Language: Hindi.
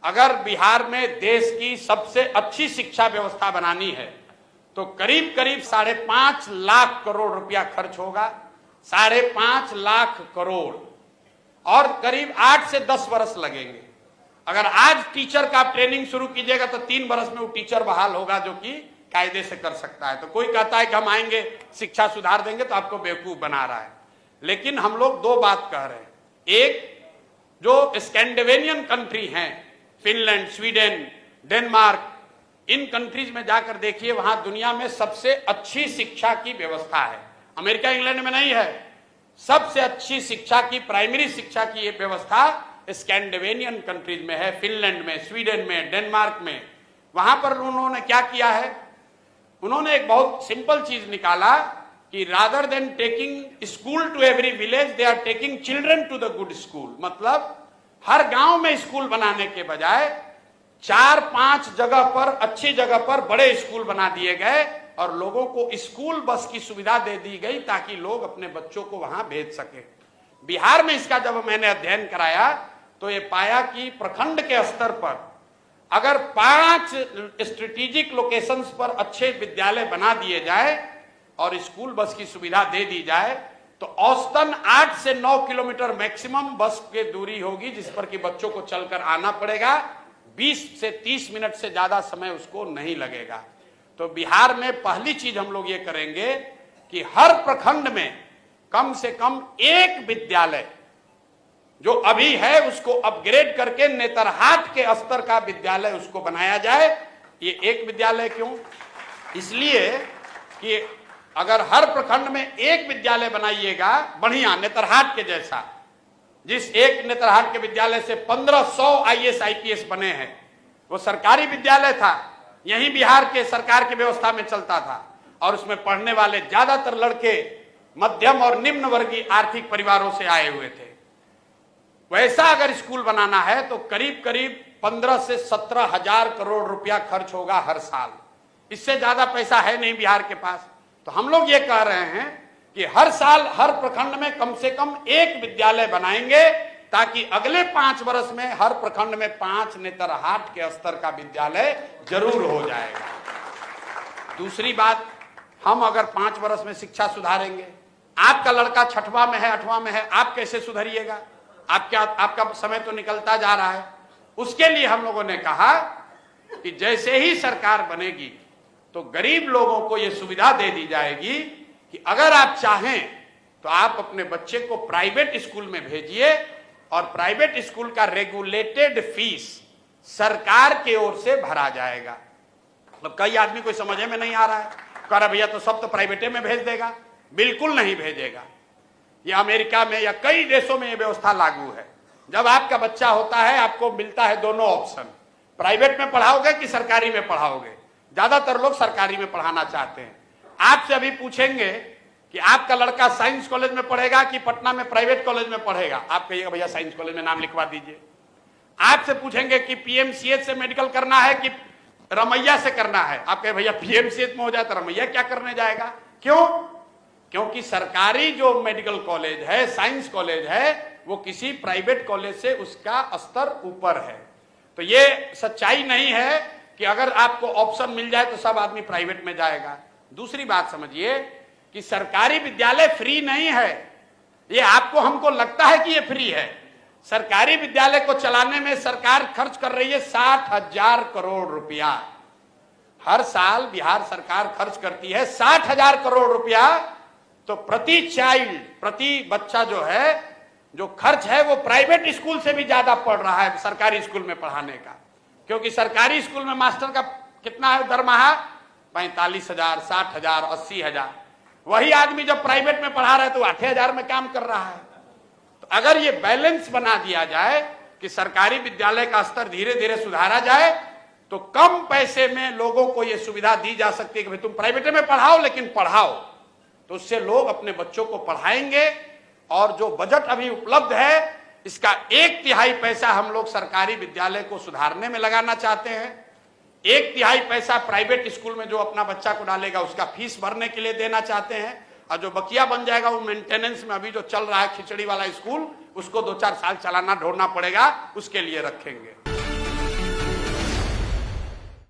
अगर बिहार में देश की सबसे अच्छी शिक्षा व्यवस्था बनानी है तो करीब करीब 5.5 लाख करोड़ रुपया खर्च होगा। 5.5 लाख करोड़ और करीब 8 से 10 वर्ष लगेंगे। अगर आज टीचर का ट्रेनिंग शुरू कीजिएगा तो 3 वर्ष में वो टीचर बहाल होगा जो कि कायदे से कर सकता है। तो कोई कहता है कि हम आएंगे शिक्षा सुधार देंगे तो आपको बेवकूफ बना रहा है। लेकिन हम लोग दो बात कह रहे हैं। एक, जो स्कैंडिनेवियन कंट्री हैं, फिनलैंड, स्वीडन, डेनमार्क, इन कंट्रीज में जाकर देखिए, वहां दुनिया में सबसे अच्छी शिक्षा की व्यवस्था है। अमेरिका इंग्लैंड में नहीं है। सबसे अच्छी शिक्षा की, प्राइमरी शिक्षा की ये व्यवस्था स्कैंडिनेवियन कंट्रीज में है, फिनलैंड में, स्वीडन में, डेनमार्क में। वहां पर उन्होंने क्या किया है, उन्होंने एक बहुत सिंपल चीज निकाला कि rather than taking school to every village, they are taking children to the good school. मतलब हर गांव में स्कूल बनाने के बजाय 4-5 जगह पर, अच्छी जगह पर बड़े स्कूल बना दिए गए और लोगों को स्कूल बस की सुविधा दे दी गई ताकि लोग अपने बच्चों को वहां भेज सके। बिहार में इसका जब मैंने अध्ययन कराया तो ये पाया कि प्रखंड के स्तर पर अगर 5 स्ट्रेटेजिक लोकेशंस पर अच्छे विद्यालय बना दिए जाए और स्कूल बस की सुविधा दे दी जाए तो औसतन 8 से 9 किलोमीटर मैक्सिमम बस की दूरी होगी जिस पर कि बच्चों को चलकर आना पड़ेगा। 20 से 30 मिनट से ज्यादा समय उसको नहीं लगेगा। तो बिहार में पहली चीज हम लोग ये करेंगे कि हर प्रखंड में कम से कम एक विद्यालय जो अभी है उसको अपग्रेड करके नेतरहाट के स्तर का विद्यालय उसको बनाया जाए। ये एक विद्यालय क्यों? इसलिए कि अगर हर प्रखंड में एक विद्यालय बनाइएगा बढ़िया नेतरहाट के जैसा, जिस एक नेतरहाट के विद्यालय से 1500 IAS IPS बने हैं, वो सरकारी विद्यालय था, यही बिहार के सरकार की व्यवस्था में चलता था और उसमें पढ़ने वाले ज्यादातर लड़के मध्यम और निम्न वर्गीय आर्थिक परिवारों से आए हुए थे। वैसा अगर स्कूल बनाना है तो करीब करीब 15 से 17 हजार करोड़ रुपया खर्च होगा हर साल। इससे ज्यादा पैसा है नहीं बिहार के पास। तो हम लोग ये कह रहे हैं कि हर साल हर प्रखंड में कम से कम एक विद्यालय बनाएंगे ताकि अगले 5 वर्ष में हर प्रखंड में 5 नेतरहाट के स्तर का विद्यालय जरूर हो जाएगा। दूसरी बात, हम अगर 5 वर्ष में शिक्षा सुधारेंगे, आपका लड़का 6वां में है, 8वां में है, आप कैसे सुधरिएगा? आपका समय तो निकलता जा रहा है। उसके लिए हम लोगों ने कहा कि जैसे ही सरकार बनेगी तो गरीब लोगों को यह सुविधा दे दी जाएगी कि अगर आप चाहें तो आप अपने बच्चे को प्राइवेट स्कूल में भेजिए और प्राइवेट स्कूल का रेगुलेटेड फीस सरकार की ओर से भरा जाएगा। मतलब कई आदमी को समझ में नहीं आ रहा है, कह रहा भैया तो सब तो प्राइवेटे में भेज देगा। बिल्कुल नहीं भेजेगा। ये अमेरिका में या कई देशों में ये व्यवस्था लागू है। जब आपका बच्चा होता है आपको मिलता है दोनों ऑप्शन, प्राइवेट में पढ़ाओगे कि सरकारी में पढ़ाओगे। ज्यादातर लोग सरकारी में पढ़ाना चाहते हैं। आपसे अभी पूछेंगे कि आपका लड़का साइंस कॉलेज में पढ़ेगा कि पटना में प्राइवेट कॉलेज में पढ़ेगा, आप कहिएगा भैया साइंस कॉलेज में नाम लिखवा दीजिए। आपसे पूछेंगे कि PMCH से मेडिकल करना है कि रमैया से करना है, आप कहे भैया PMCH में हो जाए तो रमैया क्या करने जाएगा। क्यों? क्योंकि सरकारी जो मेडिकल कॉलेज है, साइंस कॉलेज है, वो किसी प्राइवेट कॉलेज से उसका स्तर ऊपर है। तो ये सच्चाई नहीं है कि अगर आपको ऑप्शन मिल जाए तो सब आदमी प्राइवेट में जाएगा। दूसरी बात समझिए कि सरकारी विद्यालय फ्री नहीं है। ये आपको हमको लगता है कि ये फ्री है। सरकारी विद्यालय को चलाने में सरकार खर्च कर रही है 60,000 करोड़ रुपया। हर साल बिहार सरकार खर्च करती है 60,000 करोड़ रुपया। तो प्रति चाइल्ड, प्रति बच्चा जो है, जो खर्च है वो प्राइवेट स्कूल से भी ज्यादा पड़ रहा है सरकारी स्कूल में पढ़ाने का। क्योंकि सरकारी स्कूल में मास्टर का कितना है दरमाहा? 45,000, 60,000, 80,000। वही आदमी जब प्राइवेट में पढ़ा रहा है तो 8,000 में काम कर रहा है। तो अगर ये बैलेंस बना दिया जाए कि सरकारी विद्यालय का स्तर धीरे धीरे सुधारा जाए तो कम पैसे में लोगों को यह सुविधा दी जा सकती है कि भाई तुम प्राइवेट में पढ़ाओ लेकिन पढ़ाओ। तो उससे लोग अपने बच्चों को पढ़ाएंगे। और जो बजट अभी उपलब्ध है इसका 1/3 पैसा हम लोग सरकारी विद्यालय को सुधारने में लगाना चाहते हैं। 1/3 पैसा प्राइवेट स्कूल में जो अपना बच्चा को डालेगा उसका फीस भरने के लिए देना चाहते हैं। और जो बकिया बन जाएगा वो मेंटेनेंस में, अभी जो चल रहा है खिचड़ी वाला स्कूल, उसको 2-4 साल चलाना ढोना पड़ेगा, उसके लिए रखेंगे।